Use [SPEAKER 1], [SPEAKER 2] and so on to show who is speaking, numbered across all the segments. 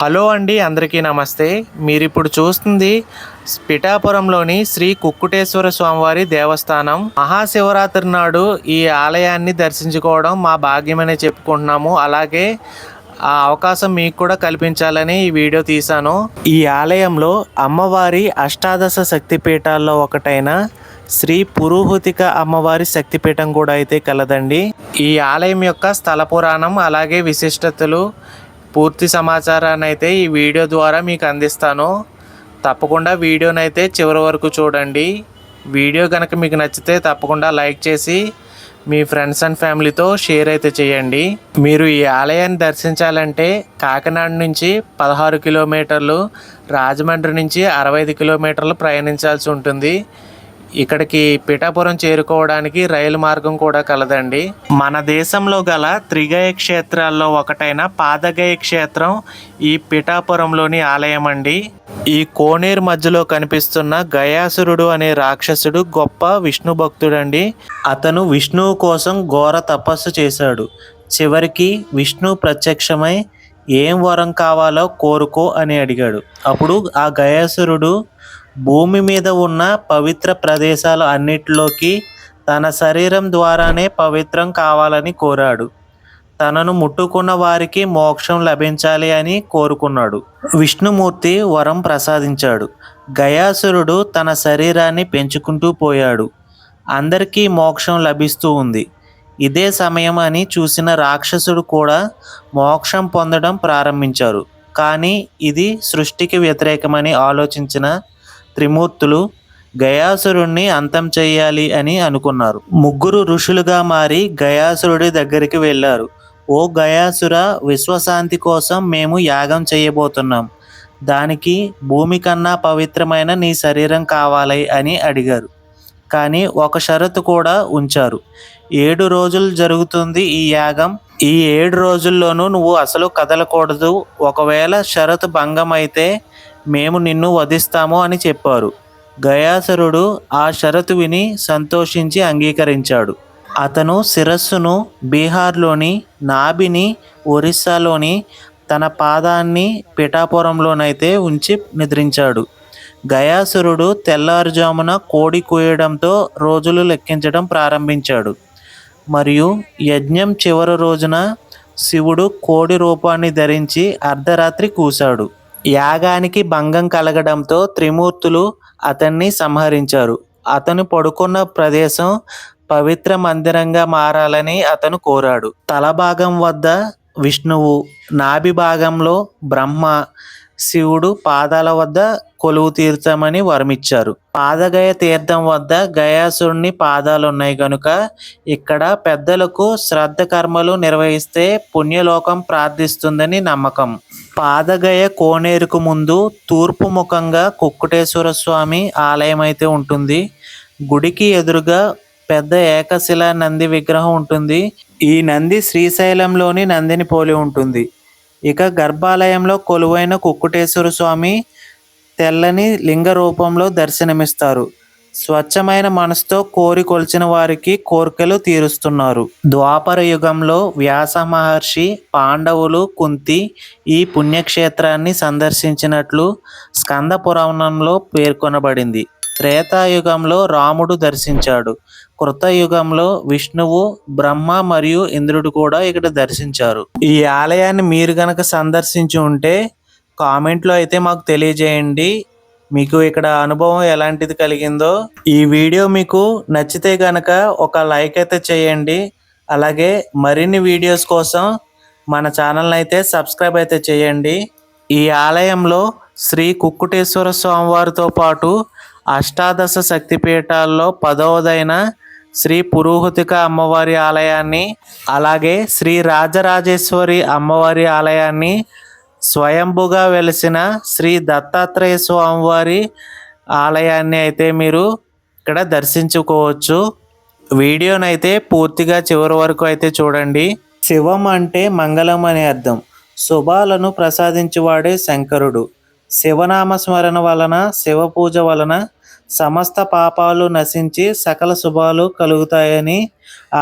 [SPEAKER 1] Hello అండి, అందరికీ నమస్తే. మీరిప్పుడు చూస్తుంది పిఠాపురంలోని శ్రీ కుక్కుటేశ్వర స్వామివారి దేవస్థానం. మహాశివరాత్రి నాడు ఈ ఆలయాన్ని దర్శించుకోవడం మా భాగ్యమనే చెప్పుకుంటున్నాము. అలాగే ఆ అవకాశం మీకు కూడా కల్పించాలని ఈ వీడియో తీశాను. ఈ ఆలయంలో అమ్మవారి అష్టాదశ శక్తిపీఠాల్లో ఒకటైన శ్రీ పురోహతిక అమ్మవారి శక్తిపీఠం కూడా అయితే కలదండి. ఈ ఆలయం యొక్క స్థల పురాణం అలాగే విశిష్టతలు పూర్తి సమాచారాన్ని అయితే ఈ వీడియో ద్వారా మీకు అందిస్తాను. తప్పకుండా వీడియోనైతే చివరి వరకు చూడండి. వీడియో కనుక మీకు నచ్చితే తప్పకుండా లైక్ చేసి మీ ఫ్రెండ్స్ అండ్ ఫ్యామిలీతో షేర్ అయితే చేయండి. మీరు ఈ ఆలయాన్ని దర్శించాలంటే కాకినాడ నుంచి 16 కిలోమీటర్లు, రాజమండ్రి నుంచి 65 కిలోమీటర్లు ప్రయాణించాల్సి ఉంటుంది. ఇక్కడికి పిఠాపురం చేరుకోవడానికి రైలు మార్గం కూడా కలదండి. మన దేశంలో గల త్రిగయ క్షేత్రాల్లో ఒకటైన పాదగయ క్షేత్రం ఈ పిఠాపురంలోని ఆలయం అండి. ఈ కోనేరు మధ్యలో కనిపిస్తున్న గయాసురుడు అనే రాక్షసుడు గొప్ప విష్ణు భక్తుడండి. అతను విష్ణువు కోసం ఘోర తపస్సు చేశాడు. చివరికి విష్ణు ప్రత్యక్షమై ఏం వరం కావాలో కోరుకో అని అడిగాడు. అప్పుడు ఆ గయాసురుడు భూమి మీద ఉన్న పవిత్ర ప్రదేశాలు అన్నిటిలోకి తన శరీరం ద్వారానే పవిత్రం కావాలని కోరాడు. తనను ముట్టుకున్న వారికి మోక్షం లభించాలి అని కోరుకున్నాడు. విష్ణుమూర్తి వరం ప్రసాదించాడు. గయాసురుడు తన శరీరాన్ని పెంచుకుంటూ పోయాడు. అందరికీ మోక్షం లభిస్తూ ఉంది. ఇదే సమయం అని చూసిన రాక్షసుడు కూడా మోక్షం పొందడం ప్రారంభించారు. కానీ ఇది సృష్టికి వ్యతిరేకమని ఆలోచించిన త్రిమూర్తులు గయాసురుణ్ణి అంతం చేయాలి అని అనుకున్నారు. ముగ్గురు ఋషులుగా మారి గయాసురుడి దగ్గరికి వెళ్ళారు. ఓ గయాసుర, విశ్వశాంతి కోసం మేము యాగం చేయబోతున్నాం. దానికి భూమి కన్నా పవిత్రమైన నీ శరీరం కావాలి అని అడిగారు. కానీ ఒక షరతు కూడా ఉంచారు. 7 రోజులు జరుగుతుంది ఈ యాగం. ఈ 7 రోజుల్లోనూ నువ్వు అసలు కదలకూడదు. ఒకవేళ షరతు భంగం అయితే మేము నిన్ను వధిస్తాము అని చెప్పారు. గయాసురుడు ఆ షరతు విని సంతోషించి అంగీకరించాడు. అతను శిరస్సును బీహార్లోని, నాభిని ఒరిస్సాలోని, తన పాదాన్ని పిఠాపురంలోనైతే ఉంచి నిద్రించాడు. గయాసురుడు తెల్లారుజామున కోడి కూయడంతో రోజులు లెక్కించడం ప్రారంభించాడు. మరియు యజ్ఞం చివరి రోజున శివుడు కోడి రూపాన్ని ధరించి అర్ధరాత్రి కూశాడు. యాగానికి భంగం కలగడంతో త్రిమూర్తులు అతన్ని సంహరించారు. అతను పడుకున్న ప్రదేశం పవిత్ర మందిరంగా మారాలని అతను కోరాడు. తలభాగం వద్ద విష్ణువు, నాభి భాగంలో బ్రహ్మ, శివుడు పాదాల వద్ద కొలువు తీర్చమని వరమిచ్చారు. పాదగయ తీర్థం వద్ద గయాసురుని పాదాలున్నాయి కనుక ఇక్కడ పెద్దలకు శ్రద్ధ కర్మలు నిర్వహిస్తే పుణ్యలోకం ప్రార్థిస్తుందని నమ్మకం. పాదగయ కోనేరుకు ముందు తూర్పు ముఖంగా కుక్కుటేశ్వర స్వామి ఆలయం అయితే ఉంటుంది. గుడికి ఎదురుగా పెద్ద ఏకశిలా నంది విగ్రహం ఉంటుంది. ఈ నంది శ్రీశైలంలోని నందిని పోలి ఉంటుంది. ఇక గర్భాలయంలో కొలువైన కుక్కుటేశ్వర స్వామి తెల్లని లింగ రూపంలో దర్శనమిస్తారు. స్వచ్ఛమైన మనసుతో కోరి కొలిచిన వారికి కోరికలు తీరుస్తున్నారు. ద్వాపర యుగంలో వ్యాస మహర్షి, పాండవులు, కుంతి ఈ పుణ్యక్షేత్రాన్ని సందర్శించినట్లు స్కంద పురాణంలో పేర్కొనబడింది. త్రేతాయుగంలో రాముడు దర్శించాడు. కృతయుగంలో విష్ణువు, బ్రహ్మ మరియు ఇంద్రుడు కూడా ఇక్కడ దర్శించారు. ఈ ఆలయాన్ని మీరు గనక సందర్శించి ఉంటే కామెంట్లో అయితే మాకు తెలియజేయండి. మీకు ఇక్కడ అనుభవం ఎలాంటిది కలిగిందో. ఈ వీడియో మీకు నచ్చితే గనక ఒక లైక్ అయితే చేయండి. అలాగే మరిన్ని వీడియోస్ కోసం మన ఛానల్ని అయితే సబ్స్క్రైబ్ అయితే చేయండి. ఈ ఆలయంలో శ్రీ కుక్కుటేశ్వర స్వామివారితో పాటు అష్టాదశ శక్తిపీఠాల్లో 10వదైన శ్రీ పురోహతిక అమ్మవారి ఆలయాన్ని, అలాగే శ్రీ రాజరాజేశ్వరి అమ్మవారి ఆలయాన్ని, స్వయంభుగా వెలిసిన శ్రీ దత్తాత్రేయ స్వామివారి ఆలయాన్ని అయితే మీరు ఇక్కడ దర్శించుకోవచ్చు. వీడియోనైతే పూర్తిగా చివరి వరకు అయితే చూడండి. శివం అంటే మంగళం అనే అర్థం. శుభాలను ప్రసాదించువాడే శంకరుడు. శివనామ స్మరణ వలన, శివ పూజ వలన సమస్త పాపాలు నశించి సకల శుభాలు కలుగుతాయని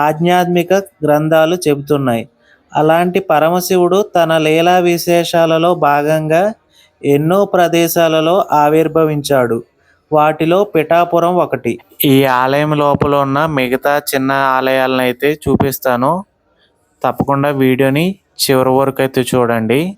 [SPEAKER 1] ఆధ్యాత్మిక గ్రంథాలు చెబుతున్నాయి. అలాంటి పరమశివుడు తన లీలా విశేషాలలో భాగంగా ఎన్నో ప్రదేశాలలో ఆవిర్భవించాడు. వాటిలో పిఠాపురం ఒకటి. ఈ ఆలయం లోపల ఉన్న మిగతా చిన్న ఆలయాలను అయితే చూపిస్తాను. తప్పకుండా వీడియోని చివరి వరకు అయితే చూడండి.